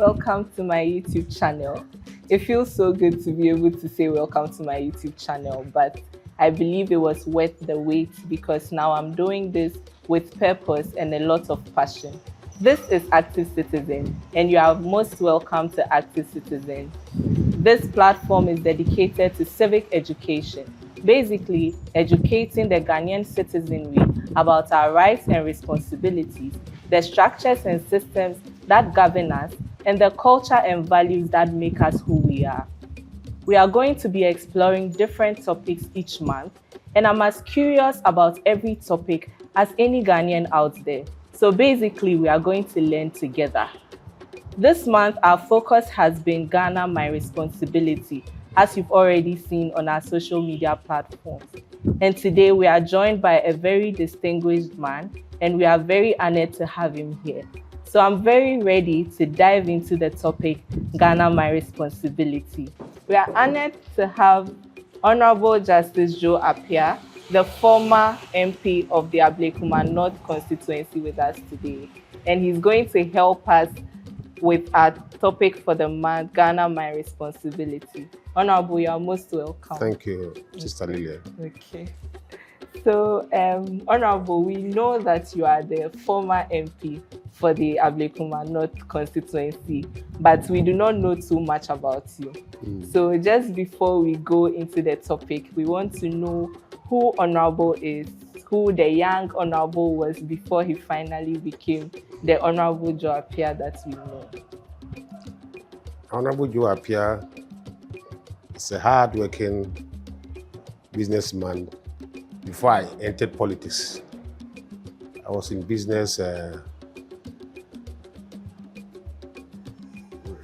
welcome to my YouTube channel. It feels so good to be able to say welcome to my YouTube channel, but I believe it was worth the wait because now I'm doing this with purpose and a lot of passion. This is Active Citizen, and you are most welcome to Active Citizen. This platform is dedicated to civic education, basically educating the Ghanaian citizenry about our rights and responsibilities, the structures and systems that govern us, and the culture and values that make us who we are. We are going to be exploring different topics each month, and I'm as curious about every topic as any Ghanaian out there. So basically, we are going to learn together. This month, our focus has been Ghana, My Responsibility, as you've already seen on our social media platforms. And today we are joined by a very distinguished man, and we are very honored to have him here. So I'm very ready to dive into the topic, Ghana, My Responsibility. We are honored to have Honorable Justice Joe Appiah, the former MP of the Ablekuma North Constituency, with us today. And he's going to help us with our topic for the month, Ghana, My Responsibility. Honorable, you are most welcome. Thank you, Sister Lilian. Okay. So, Honorable, we know that you are the former MP for the Ablekuma North Constituency, but we do not know too much about you. So just before we go into the topic, we want to know who Honorable is, who the young Honorable was before he finally became the Honorable Joe Appiah that we know. Honorable Joe Appiah is a hard-working businessman. Before I entered politics, I was in business,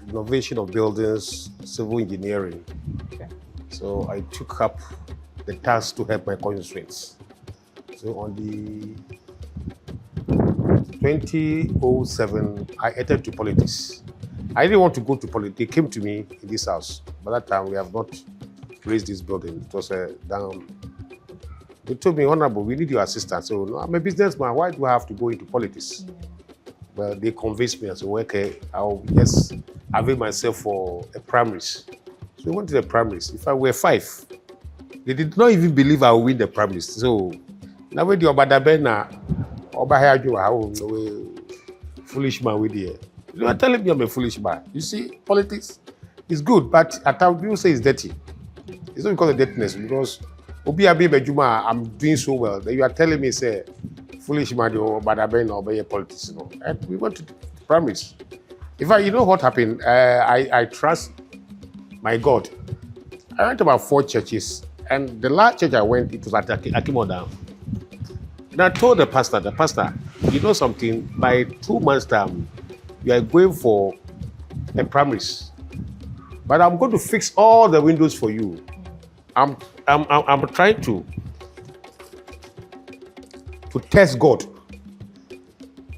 renovation of buildings, civil engineering. Okay. So I took up the task to help my constituents. So on the 2007, I entered to politics. I didn't want to go to politics. They came to me in this house. By that time, we have not raised this building. It was down. They told me, Honorable, we need your assistance. So, no, I'm a businessman. Why do I have to go into politics? Well, they convinced me. I said, okay, I'll just avail myself for a primaries. So we went to the primaries. If I were 5, they did not even believe I would win the primaries. So now when the Obadabena, foolish man with you. You are telling me I'm a foolish man. You see, politics is good, but at times people say it's dirty. It's not because of dirtiness, because I'm doing so well. That you are telling me, say, foolish man or Badabena or be a politician. You know? And we went to the primaries. In fact, you know what happened? I trust my God. I went to about 4 churches, and the last church I went, it was at Akimoda. And I told the pastor, you know something, by 2 months' time, you are going for a primaries. But I'm going to fix all the windows for you. I'm trying to test God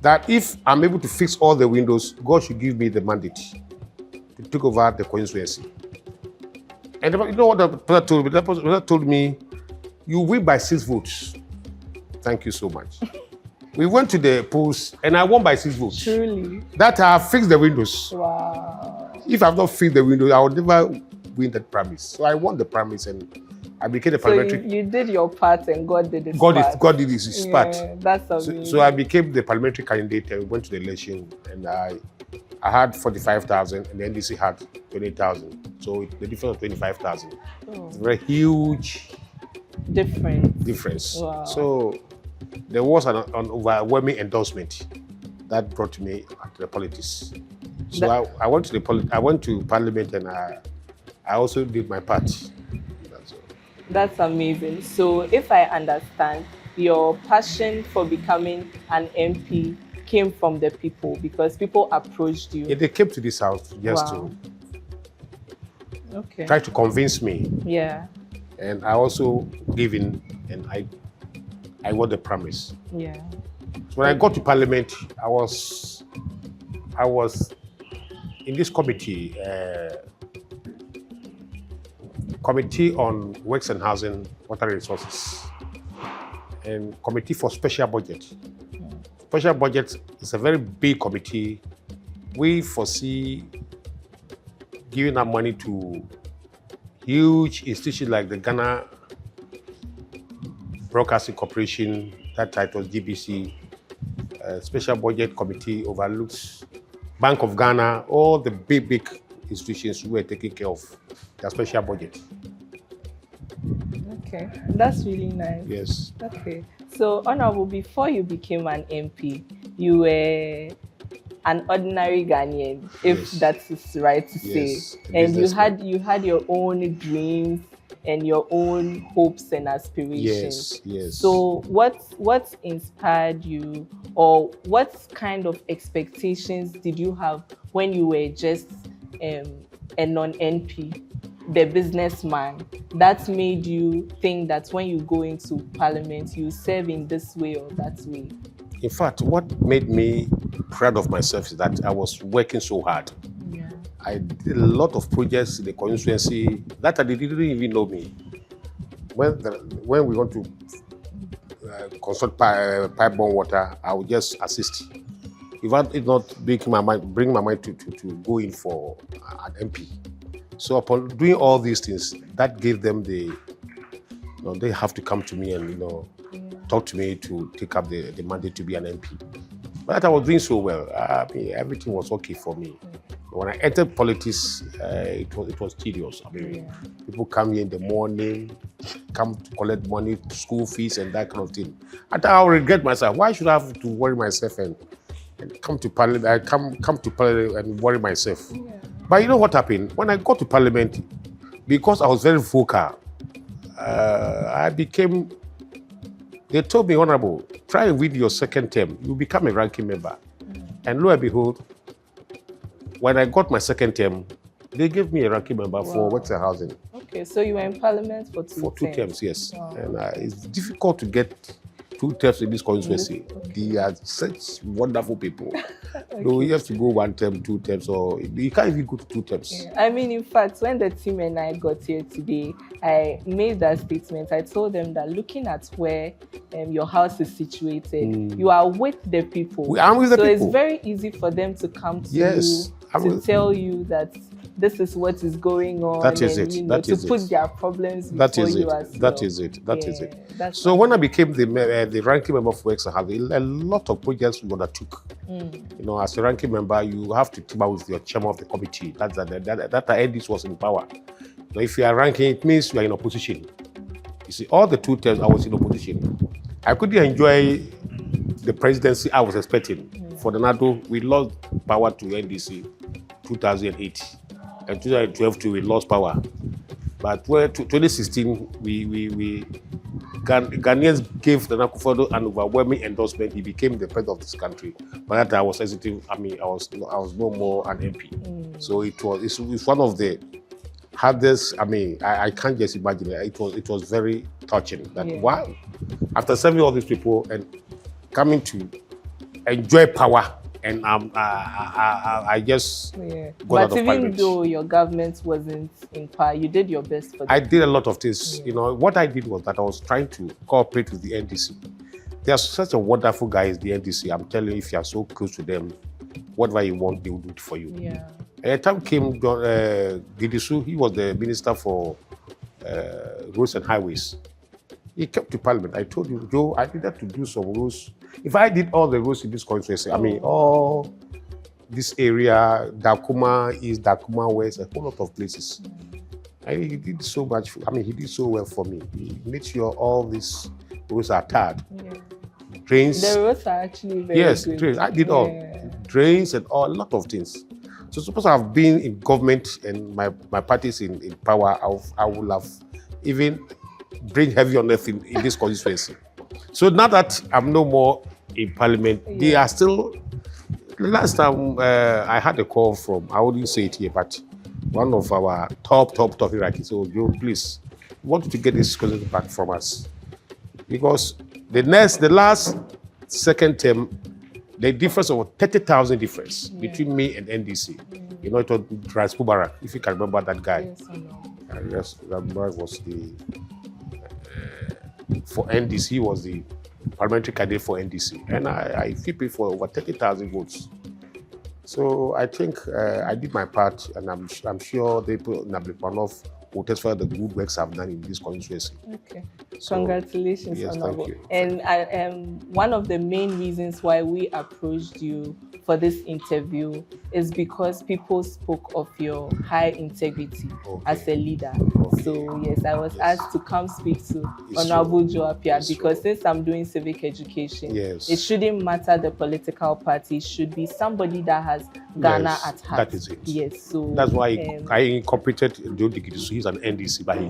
that if I'm able to fix all the windows, God should give me the mandate to take over the constituency. And you know what the person told me? The person told me, you win by 6 votes. Thank you so much. We went to the polls and I won by 6 votes. Truly? That I have fixed the windows. Wow. If I've not fixed the windows, I would never win that promise. So I won the promise and I became the parliamentary. So you did your part and God did his part. God did his part. That's amazing. So I became the parliamentary candidate and we went to the election and I had 45,000 and the NDC had 20,000. So the difference of 25,000. It's a very huge difference. Wow. So there was an overwhelming endorsement that brought me to the politics. So I went to parliament and I also did my part. That's amazing. So if I understand, your passion for becoming an MP came from the people because people approached you. Yeah, they came to this house just to try to convince me. Yeah. And I also gave in and I won the promise. Yeah. So when I got to parliament, I was in this committee, Committee on Works and Housing, Water Resources, and Committee for Special Budget. Special Budget is a very big committee we foresee giving our money to huge institutions like the Ghana Broadcasting Corporation, that title GBC, Special Budget Committee overlooks Bank of Ghana, all the big institutions who were taking care of their special budget. Okay, that's really nice. Yes. Okay, so Honorable, before you became an MP, you were an ordinary Ghanaian, if Yes. that is right to Yes, say, a and businessman. you had your own dreams and your own hopes and aspirations. Yes. So what inspired you, or what kind of expectations did you have when you were just a non-NP, the businessman, that made you think that when you go into parliament, you serve in this way or that way? In fact, what made me proud of myself is that I was working so hard. Yeah. I did a lot of projects in the constituency that they didn't even know me. When we want to construct pipe-borne water, I would just assist. If I did not bring my mind to go in for an MP. So upon doing all these things, that gave them they have to come to me and talk to me to take up the mandate to be an MP. But I was doing so well. I mean, everything was okay for me. When I entered politics, it was tedious. I mean, people come here in the morning, come to collect money, school fees, and that kind of thing. And I'll regret myself. Why should I have to worry myself and come to parliament? I come to parliament and worry myself. Yeah. But you know what happened? When I got to parliament, because I was very vocal, I became. They told me, Honorable, try and win your second term. You become a ranking member. And lo and behold, when I got my second term, they gave me a ranking member for works and housing. Okay, so you were in parliament for two terms, yes. Wow. And it's difficult to get 2 terms in this constituency. They are such wonderful people. Okay. So you have to go 1 term, 2 terms, or you can't even go to 2 terms. Yeah. I mean, in fact, when the team and I got here today, I made that statement. I told them that looking at where your house is situated, you are with the people. I'm with the people. So it's very easy for them to come to you to tell you that this is what is going on. That is it. To put their problems before you as well. That is it. So when I became the ranking member for Works and Housing, a lot of projects we undertook. As a ranking member, you have to team up with your chairman of the committee. That NDC was in power. So if you are ranking, it means you are in opposition. You see, all the 2 terms I was in opposition. I couldn't enjoy the presidency I was expecting. For the NATO, we lost power to NDC 2008. And 2012 too, we lost power. But 2016, Ghanaians gave the Akufo-Addo an overwhelming endorsement. He became the president of this country. But that I was sensitive. I mean, I was no more an MP. So it's one of the hardest. I mean, I can't just imagine it. It was very touching. That wow, after serving all these people and coming to enjoy power. And I just got out of But even though your government wasn't in power, you did your best for them. I did a lot of things. What I did was that I was trying to cooperate with the NDC. They are such a wonderful guys, the NDC. I'm telling you, if you are so close to them, whatever you want, they will do it for you. Yeah. At the time came Gidisu, he was the minister for roads and highways. He came to parliament. I told you, Joe, I needed to do some roads. If I did all the roads in this constituency, I mean, all this area, Dakuma East, Dakuma West, a whole lot of places. And he did so much. I mean, he did so well for me. He made sure all these roads are tarred. Yeah. Drains. The roads are actually very good. Drains. I did all. Drains and all, a lot of things. So suppose I've been in government and my party is in power, I would have even bring heavy on earth in this constituency. So now that I'm no more in parliament, they are still. Last time I had a call from, I wouldn't say it here, but one of our top Iraqis. So Joe, please, we want you to get this constituency back from us. Because the last second term, the difference of 30,000 difference between me and NDC. It was Ras Mubarak, if you can remember that guy. Yes, I know. Yes, Mubarak was for NDC, he was the parliamentary candidate for NDC. And I flipped it for over 30,000 votes. So I think I did my part, and I'm sure the people in Ablekuma North will testify the good works I've done in this constituency. Okay. So, Congratulations, yes, Honorable. thank you. And one of the main reasons why we approached you for this interview is because people spoke of your high integrity as a leader. Okay. So yes, I was asked to come speak to It's Honorable true. Joe Appiah It's because true. since I'm doing civic education, Yes. it shouldn't matter the political party. It should be somebody that has Ghana Yes, at heart. that is it. Yes. So that's why I incorporated Joe Appiah. So he's an NDC, but he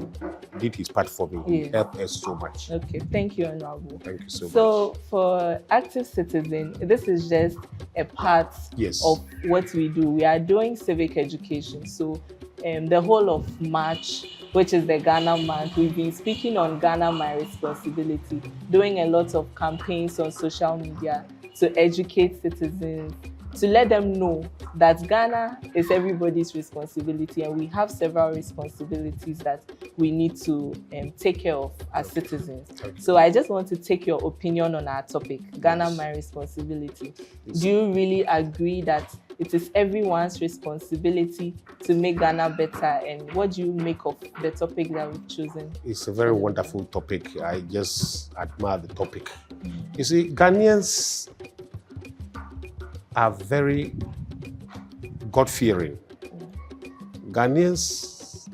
did his part for me. He helped us so much. Okay, thank you, Honorable. Thank you so much. So for Active Citizen, this is just a part of what we do. We are doing civic education. So the whole of March, which is the Ghana month, we've been speaking on Ghana, My Responsibility, doing a lot of campaigns on social media to educate citizens, to let them know that Ghana is everybody's responsibility, and we have several responsibilities that we need to take care of as citizens. So I just want to take your opinion on our topic, Ghana, My Responsibility. Do you really agree that it is everyone's responsibility to make Ghana better, and what do you make of the topic that we've chosen? It's a very wonderful topic. I just admire the topic. You see, Ghanaians are very God-fearing. Ghanaians,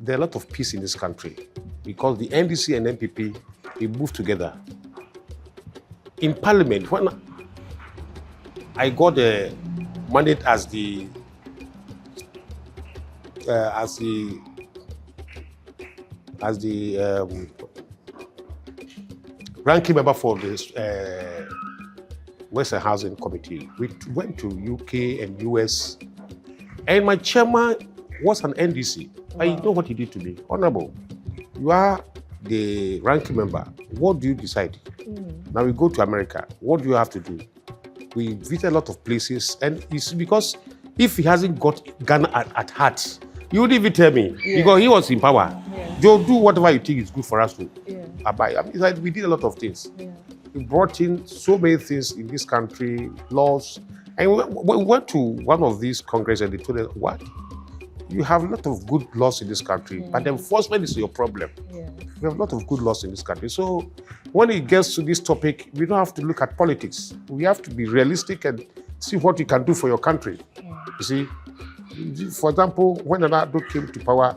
there are a lot of peace in this country because the NDC and NPP, they move together. In Parliament, when I got a mandate as the ranking member for this Western Housing Committee, we went to UK and US, and my chairman was an NDC. Wow. I know what he did to me. Honorable, you are the ranking member. What do you decide? Now we go to America. What do you have to do? We visit a lot of places, and it's because if he hasn't got Ghana at heart, he wouldn't even tell me because he was in power. Joe, do whatever you think is good for us to abide. I mean, it's like we did a lot of things. We brought in so many things in this country, laws. And we went to one of these congresses and they told us, what? You have a lot of good laws in this country, but the enforcement is your problem. We have a lot of good laws in this country. So when it gets to this topic, we don't have to look at politics. We have to be realistic and see what you can do for your country. You see, for example, when Nana came to power,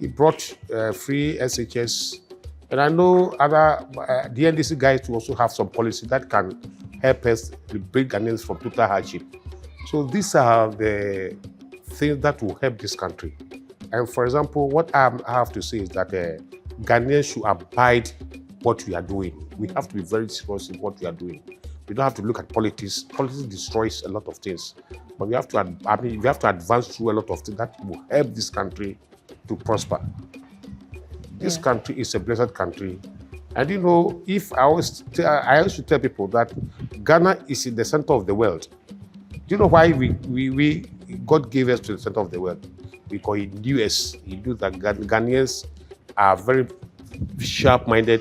he brought free SHS. And I know other the NDC guys to also have some policy that can help us bring Ghanaians from total hardship. So these are the things that will help this country. And for example, what I have to say is that Ghanaians should abide what we are doing. We have to be very serious in what we are doing. We don't have to look at politics. Politics destroys a lot of things. But we have to, we have to advance through a lot of things that will help this country to prosper. This country is a blessed country. And you know, if I used to tell people that Ghana is in the center of the world. Do you know why God gave us to the center of the world? Because He knew us. He knew that Ghanaians are very sharp-minded.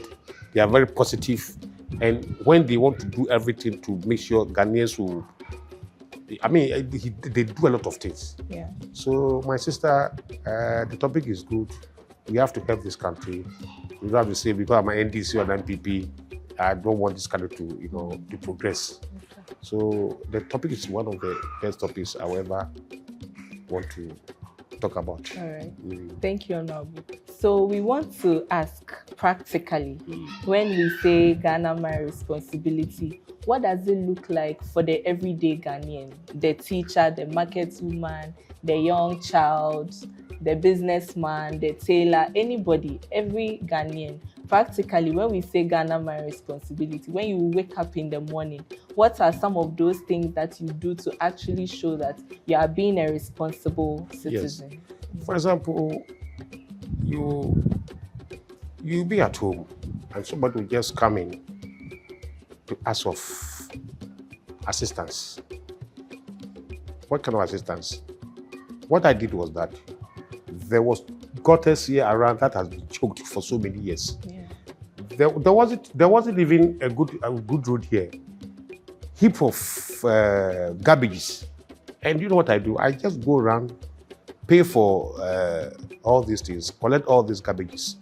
They are very positive. And when they want to do everything to make sure Ghanaians will, they do a lot of things. So my sister, the topic is good. We have to help this country. We don't have to say because I'm an NDC or an MPP, I don't want this country to, to progress. So the topic is one of the best topics I ever want to talk about. All right. Thank you, Honorable. So we want to ask practically, when we say Ghana, My Responsibility, what does it look like for the everyday Ghanaian, the teacher, the market woman, the young child, the businessman, the tailor, anybody, every Ghanaian? Practically, when we say Ghana, My Responsibility, when you wake up in the morning, what are some of those things that you do to actually show that you are being a responsible citizen? Yes. For example, you be at home and somebody will just come in to ask of assistance. What kind of assistance? What I did was that there was gutters here around that has been choked for so many years. There wasn't even a good road here. Heap of garbages And you know what I do? I just go around, pay for all these things, collect all these garbages.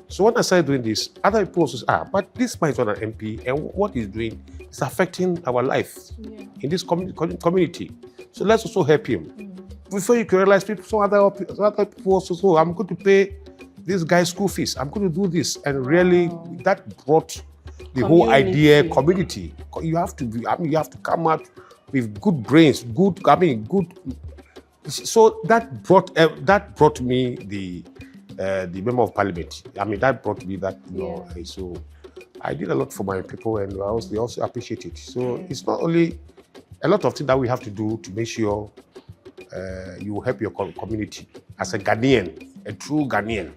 So when I started doing this, other people also say, but this man is not an MP, and what he's doing is affecting our life in this community. So let's also help him. Before you can realize, some other people also say, I'm going to pay this guy's school fees. I'm going to do this. And really, that brought the whole idea, community. You have to you have to come out with good brains, good. So that brought me the member of parliament. That brought me that, so I did a lot for my people, and they also appreciate it. So it's not only a lot of things that we have to do to make sure you help your community as a Ghanaian, a true Ghanaian.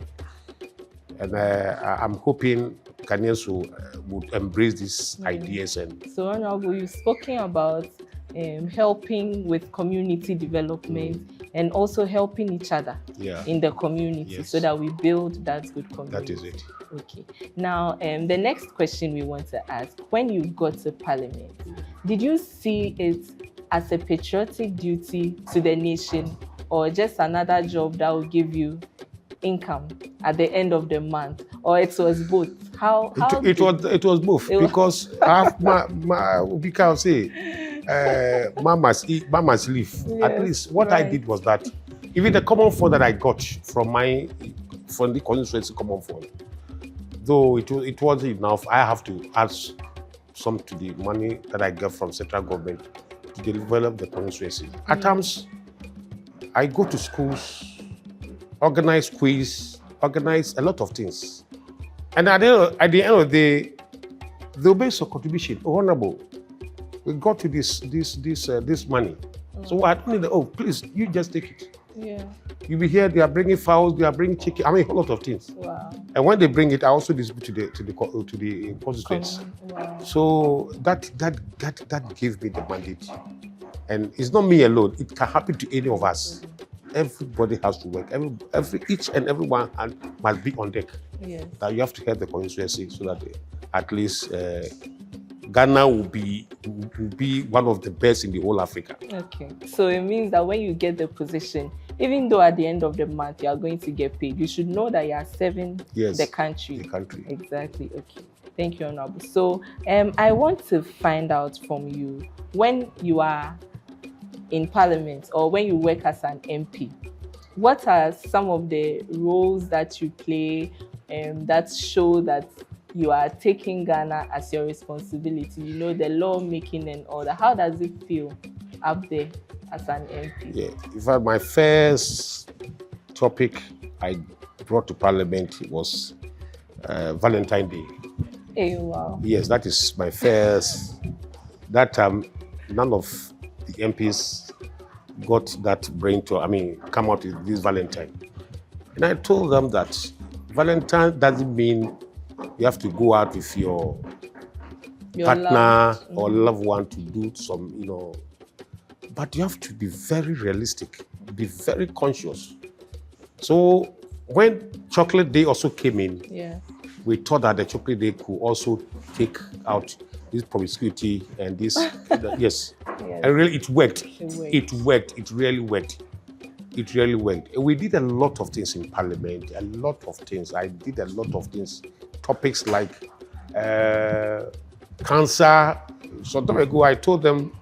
And I'm hoping Ghanaians would embrace these ideas. And so, Honorable, you've spoken about helping with community development and also helping each other in the community so that we build that good community. That is it. Okay. Now, the next question we want to ask, when you got to Parliament, did you see it as a patriotic duty to the nation or just another job that will give you income at the end of the month, or it was both? It was both, because we can say mama's leave. Yes, at least what I did was that even the common fund that I got from the constituency common fund, though it wasn't enough, I have to add some to the money that I get from central government to develop the constituency. At times, I go to schools, organize quiz, organize a lot of things. And at the end of the day, they'll make some contribution. Honorable, we got to this money. So I don't need please, you just take it. Yeah. You'll be here, they are bringing fowls, they are bringing chicken, a lot of things. Wow. And when they bring it, I also distribute to the constituents. Wow. So that gave me the mandate. And it's not me alone, it can happen to any of us. Everybody has to work. Each and everyone must be on deck. Yes. That you have to help the constituency so that at least Ghana will be one of the best in the whole Africa. Okay. So it means that when you get the position, even though at the end of the month you are going to get paid, you should know that you are serving the country. The country. Exactly. Okay. Thank you, Honorable. So I want to find out from you, when you are in Parliament or when you work as an MP, what are some of the roles that you play that show that you are taking Ghana as your responsibility? The lawmaking and all that. How does it feel up there as an MP? Yeah, in fact, my first topic I brought to Parliament was Valentine's Day. Hey, wow. Yes, that is my first. That time, none of the MPs got that brain to, come out with this Valentine. And I told them that Valentine doesn't mean you have to go out with your partner or loved one to do some, but you have to be very realistic, be very conscious. So when Chocolate Day also came in, we thought that the Chocolate Day could also take out this promiscuity and this, yes. And really it worked. It worked. It really worked. It really worked. We did a lot of things in Parliament, a lot of things. I did a lot of things. Topics like cancer. Some time ago, I told them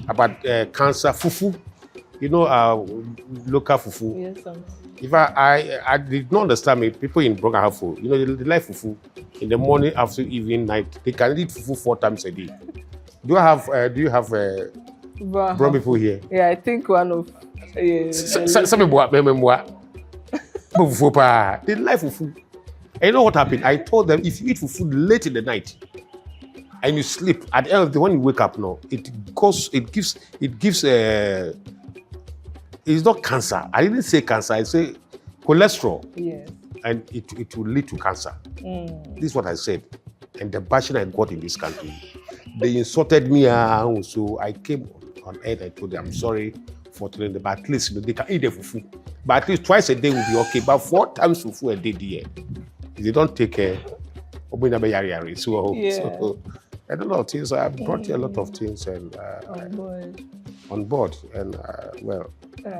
about cancer, fufu. Local fufu. Yes, if I did not understand it, people in Broga have fufu. They like fufu in the morning, after, evening, night. They can eat fufu 4 times a day. Do you have brown people here? Yeah, I think one of. Some people they like fufu. And you know what happened? I told them, if you eat fufu late in the night and you sleep, at the end of the day, when you wake up now, it gives it's not cancer. I didn't say cancer, I say cholesterol. Yes. And it will lead to cancer. This is what I said. And the bashing I got in this country, they insulted me, so I came on air and I told them, I'm sorry for telling them, but at least they can eat the fufu. But at least twice a day will be okay. But 4 times fufu a day, dear. If they don't take care, so and a lot of things. I brought you a lot of things, and on board. And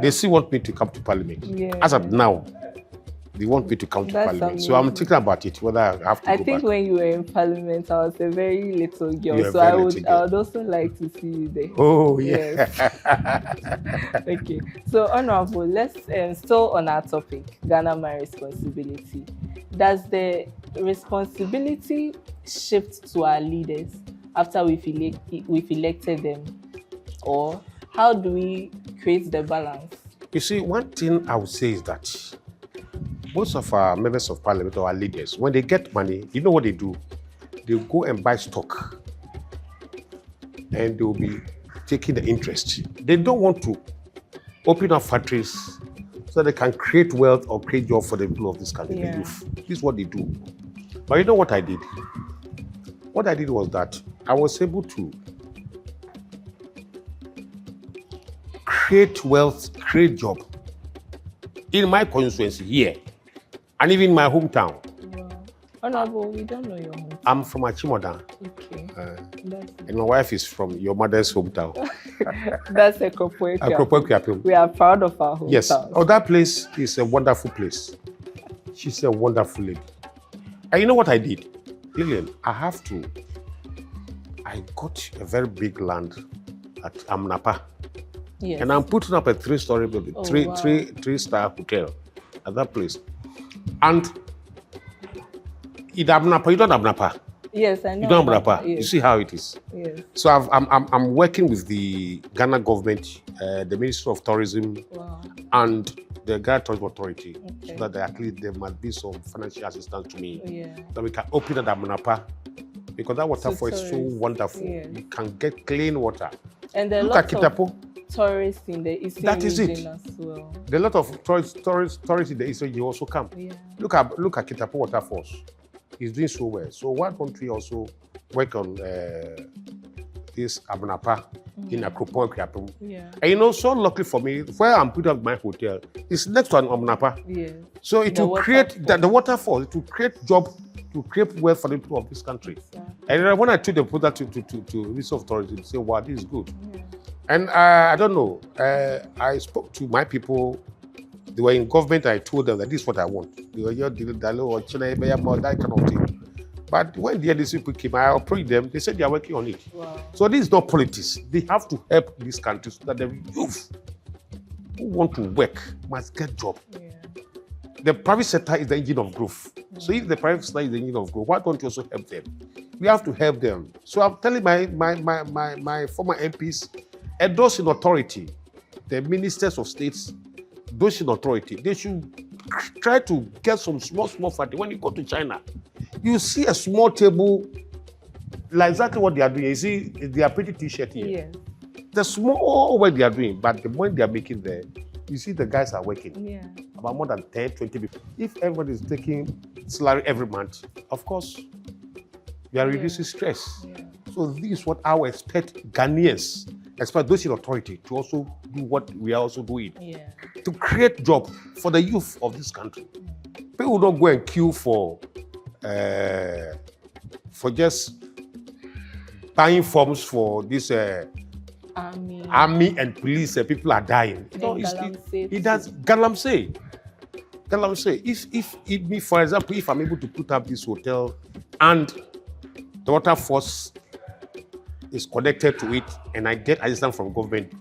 they still want me to come to Parliament. Yeah. As of now, they want me to come to Parliament. Amazing. So I'm thinking about it, whether I have to I go think back. when you were in Parliament, I was a very little girl, You're a so very I little would girl. also like to see you there. Oh, yeah. Yes. Okay. So, Honorable, let's still on our topic, Ghana My Responsibility. Does the responsibility shift to our leaders after we've elected them, or how do we create the balance? You see, one thing I would say is that most of our members of Parliament or our leaders, when they get money, you know what they do? They go and buy stock, and they'll be taking the interest. They don't want to open up factories so they can create wealth or create jobs for the people of this country, the youth. This is what they do. But you know what I did? What I did was that I was able to create wealth, create job in my constituency here, and even in my hometown. Wow. Honorable, we don't know your hometown. I'm from Achimoda. Okay. And my wife is from your mother's hometown. That's Akropokwe. We are proud of our hometown. Yes. Oh, that place is a wonderful place. She's a wonderful lady. And you know what I did? Lilian, I got a very big land at Amnapa. Yes. And I'm putting up a 3-story building, three-star hotel at that place. And in Amnapa, you don't have Amnapa. Yes, I know. You don't have Amnapa. Yes. You see how it is. Yes. So I'm working with the Ghana government, the Ministry of Tourism, and the Ghana Tourism Authority, so that at least there must be some financial assistance to me, that we can open at Amnapa, because that waterfall is so wonderful. Yes. You can get clean water. And there are look at Kitapo. Tourists in the eastern region as well. There are a lot of tourists in the eastern region also come. Yeah. Look at Kitapo waterfalls. It's doing so well. So why don't we also work on this Amnapa in Akropokwe? Yeah. And you know, so lucky for me, where I'm putting up my hotel is next to an Amnapa. Yeah. So it will create the waterfall. It will create job, to create wealth for the people of this country. Exactly. And when I took the product to Ministry of Authority, they say, wow, this is good. Yeah. And I don't know, I spoke to my people. They were in government. I told them that this is what I want. They were that kind of thing. But when the NDC people came, I approached them. They said they are working on it. Wow. So this is not politics. They have to help this country so that the youth who want to work must get job. Yeah. The private sector is the engine of growth. Yeah. So if the private sector is the engine of growth, why don't you also help them? We have to help them. So I'm telling my former MPs, and those in authority, the ministers of states, those in authority, they should try to get some small factory. When you go to China, you see a small table, like exactly what they are doing. You see, they are pretty t-shirt here. Yes. The small work they are doing, but the money they are making there, you see the guys are working. Yeah. About more than 10, 20 people. If everybody is taking salary every month, of course, you are reducing stress. Yeah. So this is what I would expect Ghanaians, expect those in authority, to also do what we are also doing. Yeah. To create job for the youth of this country. People don't go and queue for just buying forms for this army and police. People are dying. It does galamsey. If for example, if I'm able to put up this hotel and the water force is connected to it, and I get assistance from government,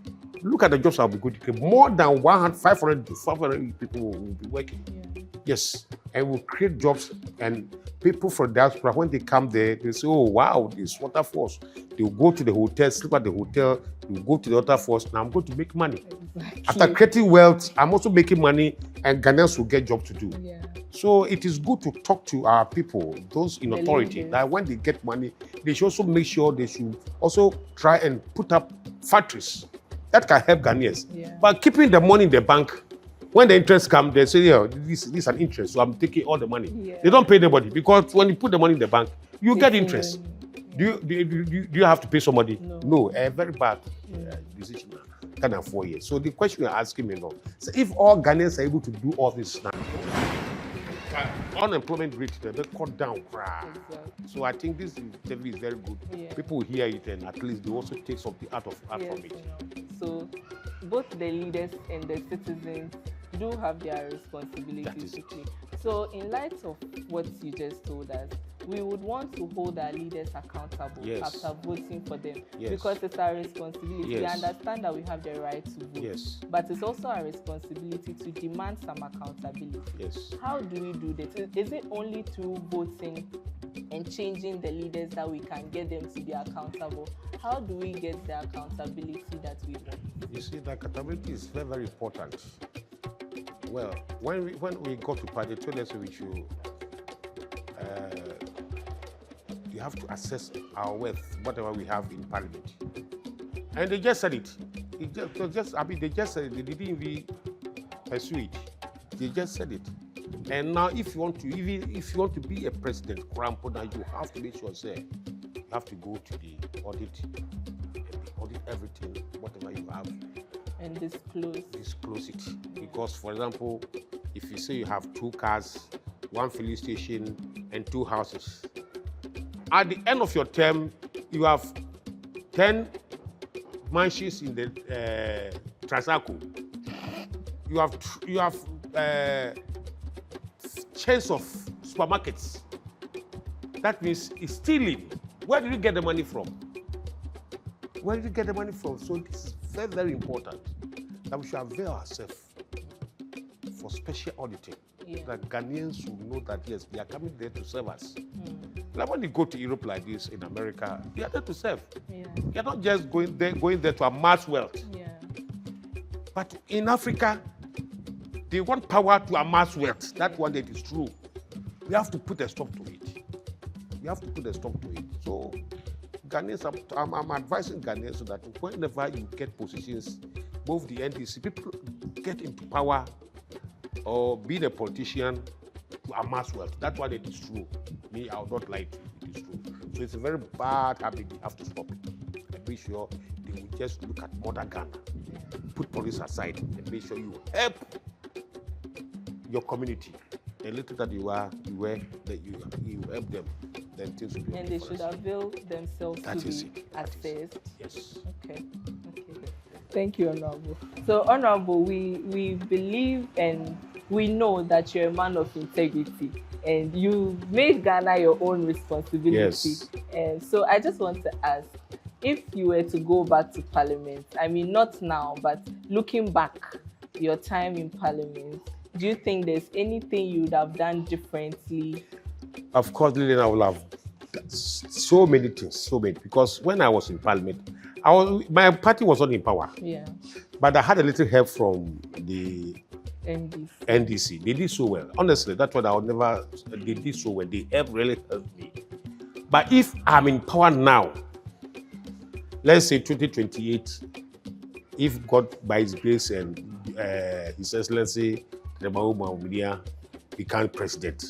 look at the jobs I'll be good. More than 500 to 500 people will be working. Yeah. Yes, and we'll create jobs, and people from diaspora, when they come there, they say, oh, wow, this water force. They'll go to the hotel, sleep at the hotel, they'll go to the water force, now I'm going to make money. Exactly. After creating wealth, I'm also making money, and Ghanaians will get job to do. Yeah. So it is good to talk to our people, those in authority, that when they get money, they should also make sure they should also try and put up factories that can help Ghanaians. Yeah. But keeping the money in the bank, when the interest comes, they say, yeah, this is an interest, so I'm taking all the money. Yeah. They don't pay anybody, because when you put the money in the bank, you get interest. Yeah. Do you have to pay somebody? No, a very bad decision. 4 years. So the question you're asking me now, so if all Ghanaians are able to do all this now, unemployment rate they cut down. Exactly. So I think this interview is very good. Yeah. People hear it, and at least they also take something out from it. So both the leaders and the citizens do have their responsibilities to play. So in light of what you just told us, we would want to hold our leaders accountable after voting for them, because it's our responsibility. We understand that we have the right to vote, but it's also our responsibility to demand some accountability. How do we do this? Is it only through voting and changing the leaders that we can get them to be accountable? How do we get the accountability that we want? You see, the accountability is very, very important. Well, when we got to party, told us we should, you have to assess our wealth, whatever we have in parliament. And they just said it. They just said it. They didn't even pursue it. They just said it. And now, if you want to be a president, you have to make sure, say, you have to go to the audit everything, whatever you have, and disclose it. Because, for example, if you say you have 2 cars, 1 filling station, and 2 houses, at the end of your term, you have 10 mansions in the Transaco. You have chains of supermarkets. That means it's stealing. Where did you get the money from? So this is very, very important that we should avail ourselves for special auditing. That Ghanaians will know that, yes, they are coming there to serve us. Like when you go to Europe like this, in America, they are there to serve. They are not just going there to amass wealth. But in Africa, they want power to amass wealth. That one, that is true. We have to put a stop to it. So Ghanaians, I'm advising Ghanaians so that whenever you get positions, both the NDC, people get into power or being a politician to amass wealth. That's why it is true. Me, I would not lie to you. It is true. So it's a very bad habit. We have to stop it. And make sure they will just look at modern Ghana. Put police aside and make sure you help your community. The little that you help them, then things will be. And they should avail themselves to be assessed. Yes. Okay. Thank you, Honorable. So, Honorable, we believe and we know that you're a man of integrity and you made Ghana your own responsibility. Yes. And so I just want to ask, if you were to go back to Parliament, I mean, not now, but looking back, your time in Parliament, do you think there's anything you would have done differently? Of course, Lilian, I will have so many things, because when I was in Parliament, my party was not in power. But I had a little help from the NDC. They did so well. Honestly, that's what I would never. They did so well. They really helped me. But if I'm in power now, let's say 2028, if God by His grace and His Excellency the Mahoma become president.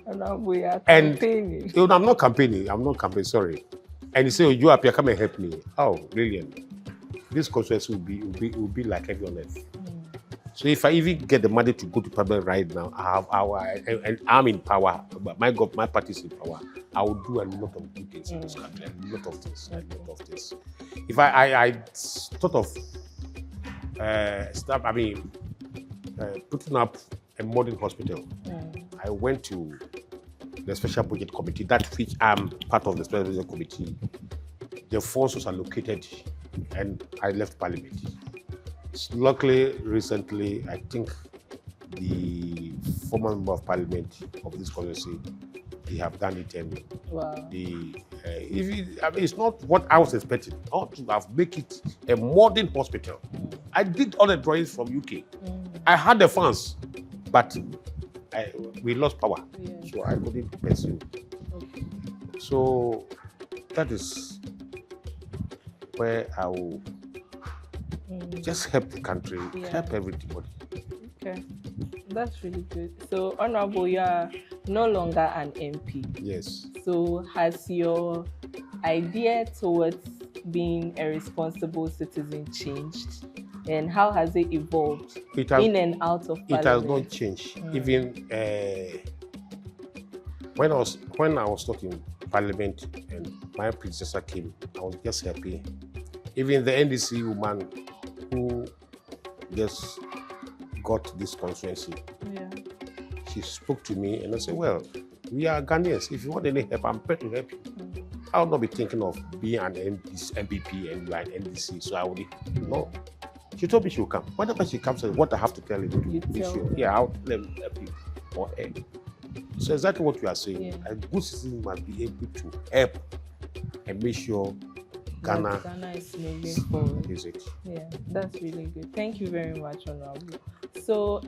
And we are campaigning. I'm not campaigning, sorry. And he said, oh, Joe Appiah, come and help me. Oh, Lilian, this constituency will be like everyone else. So if I even get the money to go to Parliament right now, and I'm in power, but my party is in power, I will do a lot of good things in this country, a lot of things. If I thought of putting up a modern hospital, I went to the Special Budget Committee, that which I'm part of the Special Budget Committee. The funds was allocated and I left Parliament. Luckily, recently, I think the former member of Parliament of this constituency, they have done it, and it's not what I was expecting. I want to have make it a modern hospital. I did all the drawings from UK. I had the funds, but we lost power, so I couldn't pursue. So that is where I will just help the country, help everybody. Okay, that's really good. So, Honorable, you are no longer an MP. Yes. So, has your idea towards being a responsible citizen changed? And how has it evolved in and out of Parliament? It has not changed. Even when I was talking Parliament and my predecessor came, I was just happy. Even the NDC woman just got this constituency. Yeah. She spoke to me and I said, well, we are Ghanaians. If you want any help, I'm prepared to help you. I'll not be thinking of being an MPP and you are an NDC, so I would no. She told me she will come. Whenever she comes, what I have to tell you, yeah, I'll tell them help you or help. So exactly what you are saying. Yeah. A good citizen must be able to help and make sure Ghana is moving forward. Is it? Yeah, that's really good. Thank you very much, Honorable. So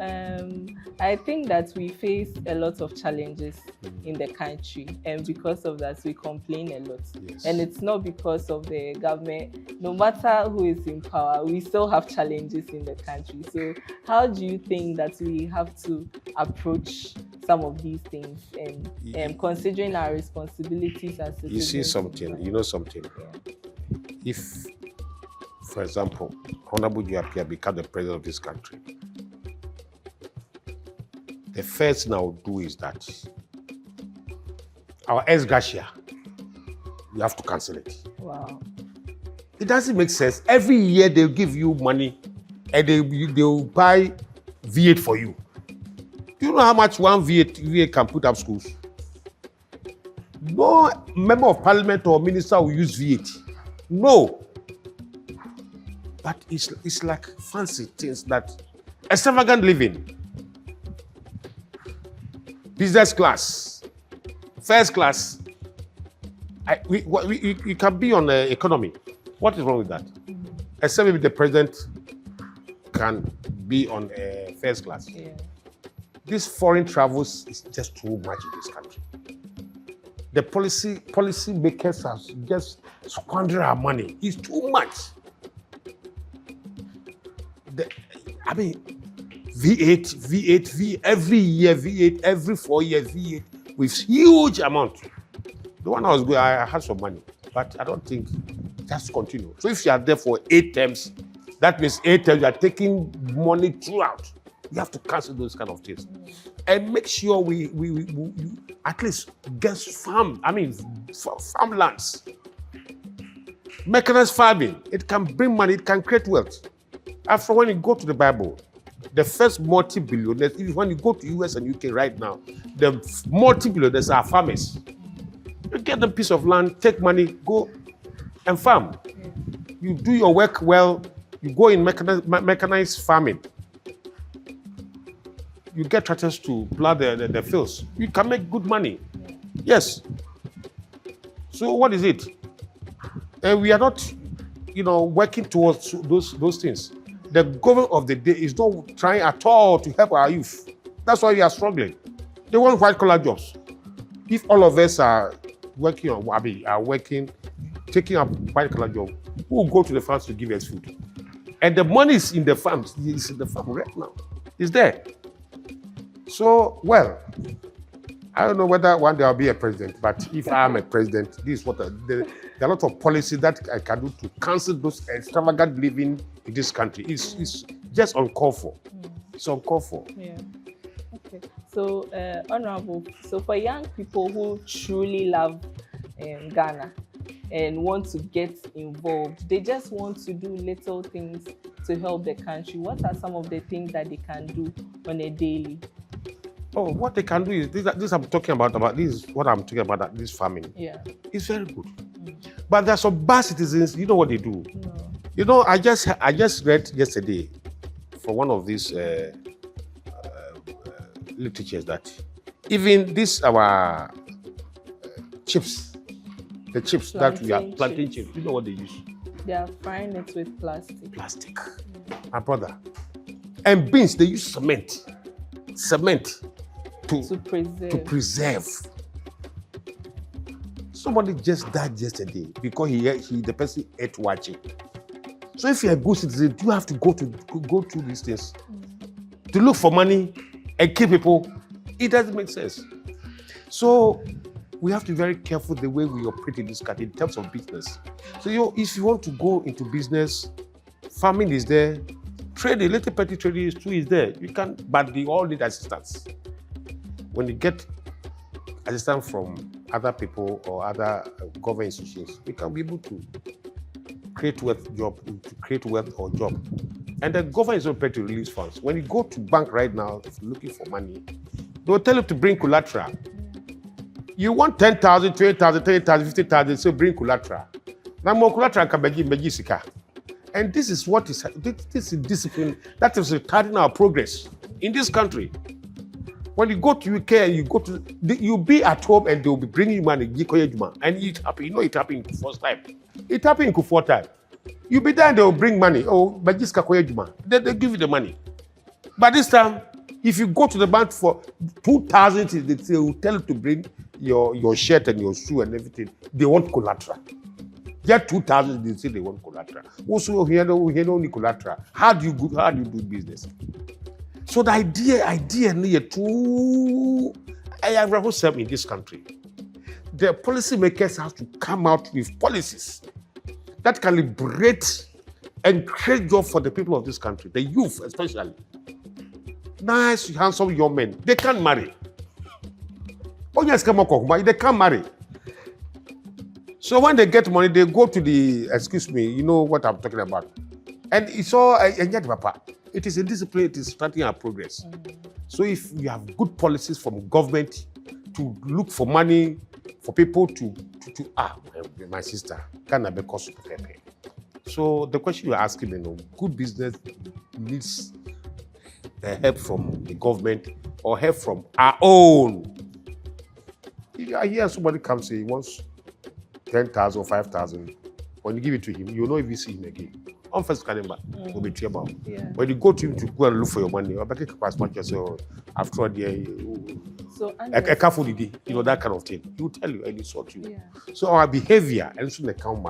I think that we face a lot of challenges in the country, and because of that, we complain a lot. Yes. And it's not because of the government. No matter who is in power, we still have challenges in the country. So how do you think that we have to approach some of these things, and considering our responsibilities as citizens? You see something, you know something. Yeah. If, for example, Honorable Joe Appiah become the president of this country, the first thing I will do is that our ex-gratia, we have to cancel it. Wow. It doesn't make sense. Every year they'll give you money and they'll buy V8 for you. Do you know how much one V8 can put up schools? No member of parliament or minister will use V8. No. But it's like fancy things that extravagant living. Business class, first class. You can be on the economy. What is wrong with that? Except maybe the president can be on first class. Yeah. These foreign travels is just too much in this country. The policy makers have just squandered our money. It's too much. V8, every year, V8, every 4 years, V8, with huge amount. The one I was going, I had some money, but I don't think just continue. So if you are there for 8 terms, that means 8 terms you are taking money throughout. You have to cancel those kind of things, and make sure we at least get farmlands. Mechanized farming, it can bring money, it can create wealth. After when you go to the Bible, the first multi-billionaires, when you go to US and UK right now, the multi-billionaires are farmers. You get a piece of land, take money, go and farm. You do your work well, you go in mechanized farming. You get tractors to plow the fields. You can make good money. Yes. So what is it? And we are not, working towards those things. The government of the day is not trying at all to help our youth. That's why we are struggling. They want white-collar jobs. If all of us are working taking up white-collar jobs, who will go to the farms to give us food? And the money is in the farms. It's in the farm right now. It's there. So, well, I don't know whether one day I'll be a president, but if I am a president, this is what there are a lot of policies that I can do to cancel those extravagant living in this country. It's just uncalled for. It's uncalled for. Yeah. Okay. So, Honorable, so for young people who truly love Ghana and want to get involved, they just want to do little things to help the country. What are some of the things that they can do on a daily? Oh, what they can do is this I'm talking about this is what I'm talking about, this farming. Yeah. It's very good. But there are some bad citizens, you know what they do? No. I just read yesterday for one of these literatures that even this our chips, the chips that we are planting chips, you know what they use? They are frying it with plastic. Plastic. My brother. And beans, they use cement to preserve. Somebody just died yesterday because the person ate watching. So if you're a good citizen, you have to go through these things to look for money and kill people. It doesn't make sense. So we have to be very careful the way we operate in this country in terms of business. So if you want to go into business, farming is there, trading, little petty trading is there. You can, but they all need assistance. When you get assistance from other people or other government institutions, we can be able to create wealth or job And the government is not prepared to release funds. When you go to bank right now, if you're looking for money, they will tell you to bring collateral. You want 10,000, 20,000, 30,000, 50,000, so bring collateral. Now more collateral can be sika. And this is what is this is discipline that is retarding our progress in this country. When you go to UK and you be at home and they'll be bringing you money, and it happened. You know it happened the first time. It happened the fourth time. You be there and they'll bring money. Oh, but this they give you the money. But this time, if you go to the bank for 2,000, they will tell you to bring your shirt and your shoe and everything. They want collateral. Get 2,000, they say they want collateral. Also, here only collateral. How do you do business? So the idea near to I have in this country. The policymakers have to come out with policies that can liberate and create jobs for the people of this country, the youth especially. Nice, handsome young men. They can't marry. Oh yes, they can't marry. So when they get money, they go to the, excuse me, you know what I'm talking about. And it's all, it is a discipline, it is starting our progress. So if you have good policies from government to look for money for people my sister, can I be cost of pay? So the question you're asking me, good business needs help from the government or help from our own. If I hear somebody come say he wants 10,000 or 5,000, when you give it to him, you know if you see him again. On first calendar, will be trouble. When you go to him to go and look for your money, I'll back as much as after a day, a careful day, you know, that kind of thing. He will tell you and he sort you. So our behavior and soon account.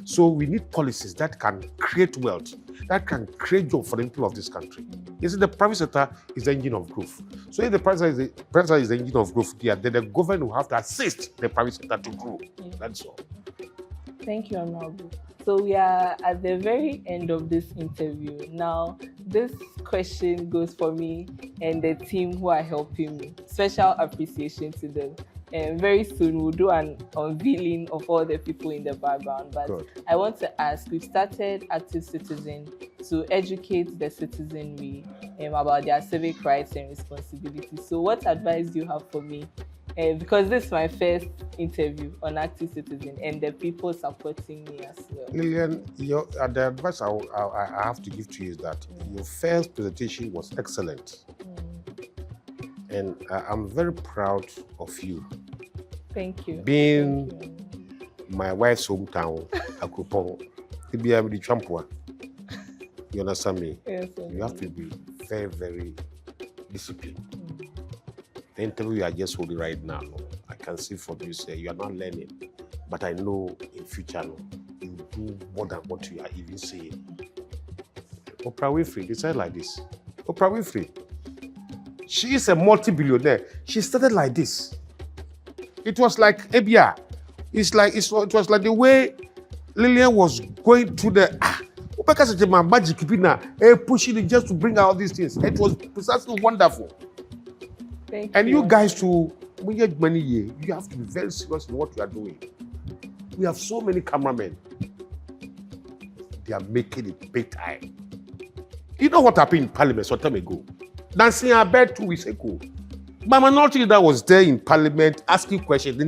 So we need policies that can create wealth, that can create jobs for the people of this country. You see, the private sector is the engine of growth. So if the private sector is the engine of growth, then the government will have to assist the private sector to grow. That's all. Thank you, Honorable. So we are at the very end of this interview. Now, this question goes for me and the team who are helping me. Special appreciation to them. And very soon we'll do an unveiling of all the people in the background. But good. I want to ask, we've started Active Citizen to educate the citizenry about their civic rights and responsibilities. So what advice do you have for me? Because this is my first interview on Active Citizen and the people supporting me as well. Lilian, the advice I have to give to you is that your first presentation was excellent. And I'm very proud of you. Thank you. Being my wife's hometown, Akupong, you understand me? Yes, you have to be very, very disciplined. The interview you are just holding right now, I can see from you say you are not learning, but I know in future you do more than what you are even saying. Oprah Winfrey, they said like this. Oprah Winfrey, she is a multi-billionaire. She started like this. It was like Appiah. It was like the way Lilian was going through the magic pushing it just to bring out these things. It was precisely wonderful. Thank and you guys too, when you get money here, you have to be very serious in what you are doing. We have so many cameramen. They are making it big time. You know what happened in Parliament some time ago? Dancing a bed 2 weeks ago. My minority leader was there in Parliament asking questions.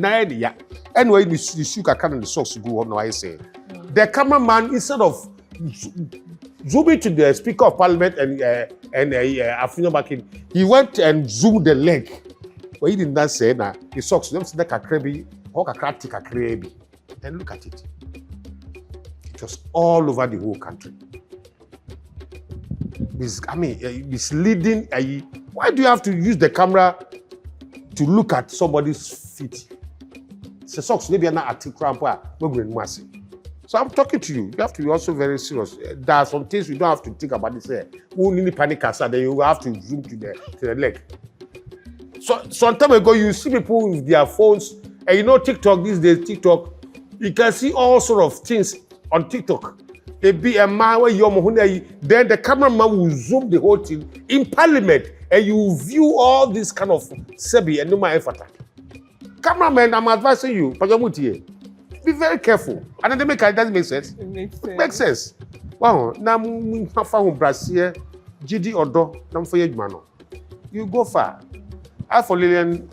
Anyway, the shoe can and the socks go on. I say, the cameraman, instead of zooming to the Speaker of Parliament and Afino Bakin, he went and zoomed the leg. But he did not say that the socks. Them see that a crabby, or a crabby. And look at it. It was all over the whole country. Misleading. Why do you have to use the camera to look at somebody's feet? The socks maybe are not articulate. So I'm talking to you. You have to be also very serious. There are some things you don't have to think about. This who need panic attack, then you have to zoom to the leg. So some time ago, you see people with their phones, and you know TikTok these days. TikTok, you can see all sort of things on TikTok. Then the cameraman will zoom the whole thing in Parliament, and you view all this kind of sebi and no my effort. Cameraman, I'm advising you, be very careful. And then it doesn't make sense. It makes sense. It makes sense. Wow, now found Brazil, GD or do, nam for Yedmano. You go far. As for Lilian,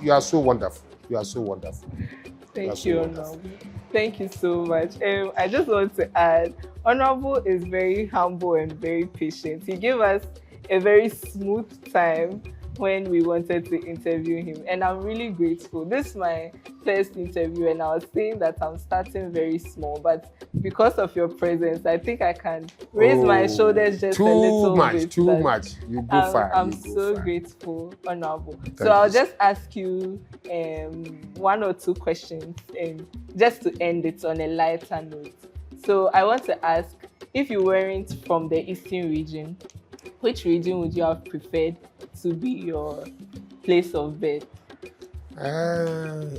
you are so wonderful. You are so wonderful. Thank you, Honorable. Thank you so much. I just want to add, Honorable is very humble and very patient. He gave us a very smooth time when we wanted to interview him, and I'm really grateful. This is my first interview, and I was saying that I'm starting very small, but because of your presence, I think I can raise my shoulders just a little bit. Too much. You go far. I'm so grateful, Honorable. So I'll just ask you one or two questions, just to end it on a lighter note. So I want to ask, if you weren't from the Eastern region, which region would you have preferred to be your place of birth?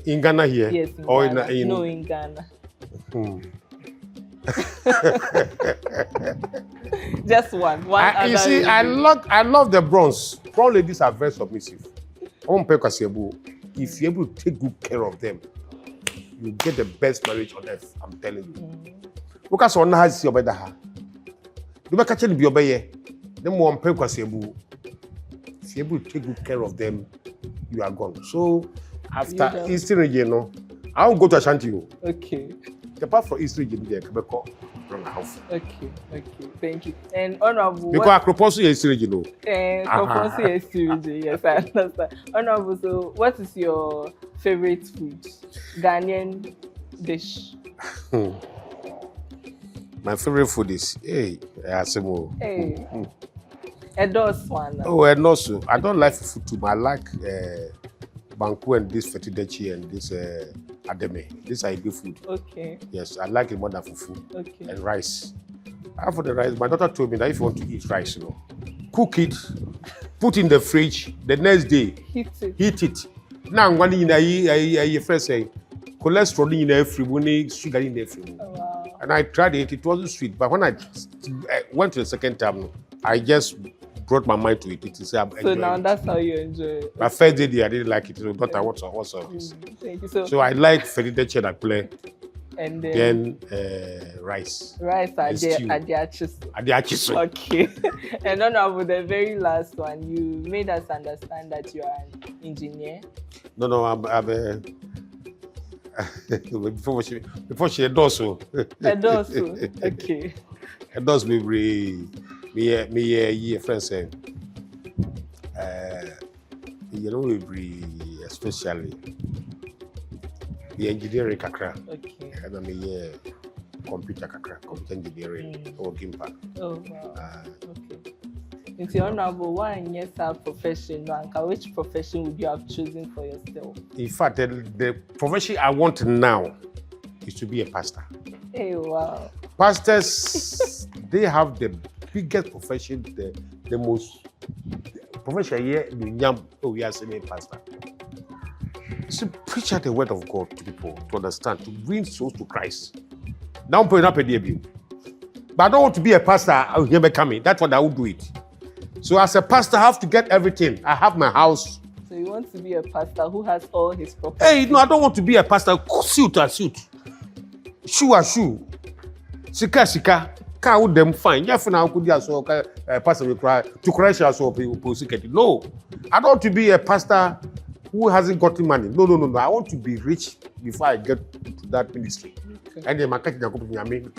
In Ghana here? Yes, in Ghana. No, in Ghana. Just one. You see, region. I love the bronze. Brown ladies are very submissive. If you're able to take good care of them, you get the best marriage on earth. I'm telling you. Because on has your better. You make a change be obey. Them one pay if you're able to take good care of them, you are gone. So after Eastern region, I won't go to Ashanti. Okay. Apart from Eastern region, there can be called. Okay, thank you. And Honorable, because I propose to Eastern region. Propose to Eastern region. Yes, I understand. Honorable, so what is your favorite food? Ghanaian dish. My favorite food is Asemo. Edos one. Oh, and also I don't like food too much. I like banku and this fetidechi and this ademe. These are good food. Okay. Yes, I like it more than fufu. Okay. And rice. After the rice, my daughter told me that if you want to eat rice, cook it, put in the fridge. The next day, heat it. Now I'm going to first say cholesterol in every sugar in every. Oh, wow. And I tried it. It wasn't sweet. But when I went to the second time, I just brought my mind to it. So now that's how you enjoy it. My first day, I didn't like it. So daughter, what's all this? Thank you. So I like fetidechi that play. And then rice. Rice adiachiso. Okay. And Honorable, the very last one, you made us understand that you are an engineer. No, I'm before she endorsed. Okay. Endorsed me friend said, especially the engineering kakra. Okay. And I'm computer engineering or Gimpa. Oh wow. Okay. It's Honorable, why in yes our profession, which profession would you have chosen for yourself? In fact, the profession I want now is to be a pastor. Hey, wow. Pastors, they have the biggest profession, the most profession here in Yam. Oh, we are saying pastor. To preach out the word of God to people, to understand, to bring souls to Christ. Now I'm putting up a debut. But I don't want to be a pastor. I'll never come in. That's what I will do it. So as a pastor, I have to get everything. I have my house. So you want to be a pastor who has all his property? Hey, no, I don't want to be a pastor. Suit a suit. Shoe a shoe. Sika. Car with them fine. Yeah, for now, could you also pastor will cry to Christ also people. No, I don't want to be a pastor who hasn't got money. No. I want to be rich before I get to that ministry. Okay. And then my catching a company, I mean,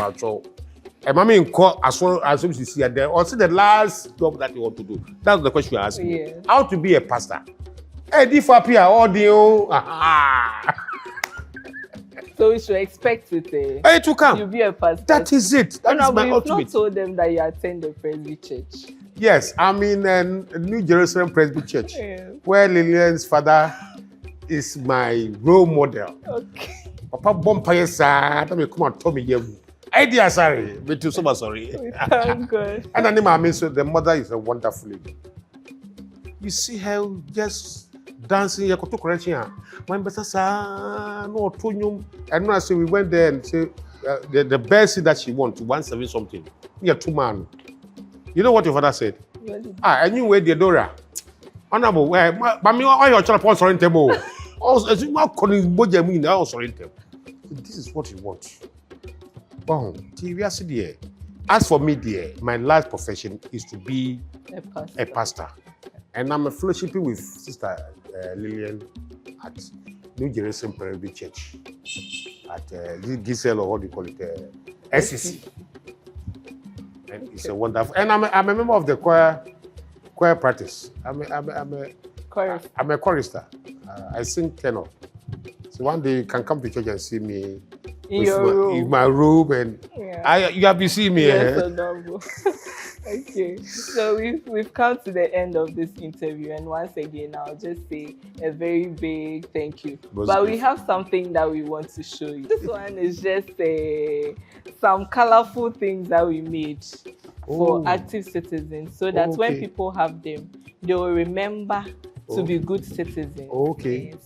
and mommy in court as well as you see there. Also, the last job that you want to do. That's the question you're asking. Yeah. How to be a pastor? Hey, this Appiah audio. So we should expect it. Hey, to come. You'll be a pastor. That is it. That is my ultimate. You've not told them that you attend the Presby Church. Yes, I'm in New Jerusalem Presby Church, where Lilian's father is my role model. Okay. Papa Bompire sa, tell me come and tell me you. Idea sorry, me too. So sorry. Thank God. And I mean, so the mother is a wonderful lady. You see her just dancing. You go to Korea. My better sa no tonyum. And now so we went there and say the best thing that she wants 170 something. Yeah, 2 man. You know what your father said? I knew where the Dora. Honorable, where but me all your child upon sorry table. Also, as you are calling Bojamin, I also sorry table. This is what you want. Wow, TV there. As for me, dear, my last profession is to be a pastor. And I'm fellowshipping with Sister Lilian at New Jerusalem Prairie Church at Giselle, or what do you call it, SCC. And it's a wonderful. And I'm a member of the choir practice. I'm a chorister. I sing tenor. So one day you can come to church and see me in my robe, and you have to see me. Yes, okay, so we've come to the end of this interview, and once again I'll just say a very big thank you. But we have something that we want to show you. This one is just some colorful things that we made for Active Citizen, so that when people have them, they will remember to be good citizens.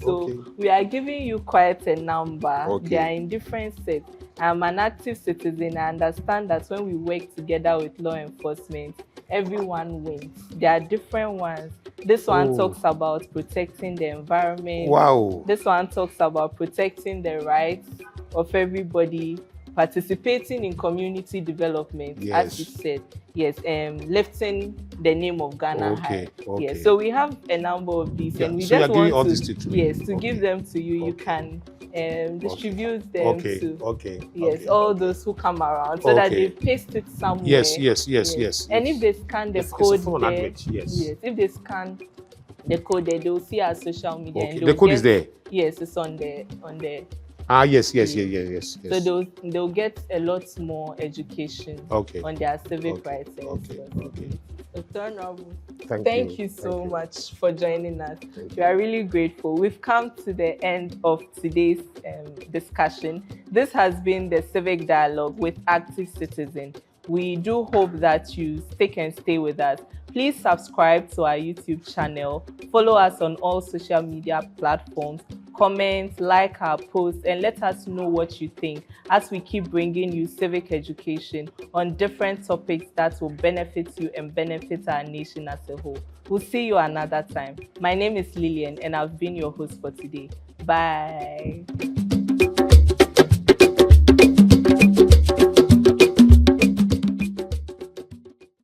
So we are giving you quite a number. They are in different sets. I'm an active citizen. I understand that when we work together with law enforcement, everyone wins. There are different ones. This one talks about protecting the environment. Wow. This one talks about protecting the rights of everybody, participating in community development, as you said. Yes, lifting the name of Ghana high. Yes, so we have a number of these, and we so just want all to, these to give them to you. You can distribute them to all those who come around, so that they paste it somewhere. Yes. And if they scan the code there, if they scan the code there, they will see our social media. And the code is there. Yes, it's on there. Yes. So they'll get a lot more education on their civic rights. So thank you so much for joining us. We are really grateful. We've come to the end of today's discussion. This has been the Civic Dialogue with Active Citizen. We do hope that you stick and stay with us. Please subscribe to our YouTube channel. Follow us on all social media platforms. Comment, like our posts, and let us know what you think as we keep bringing you civic education on different topics that will benefit you and benefit our nation as a whole. We'll see you another time. My name is Lilian, and I've been your host for today. Bye.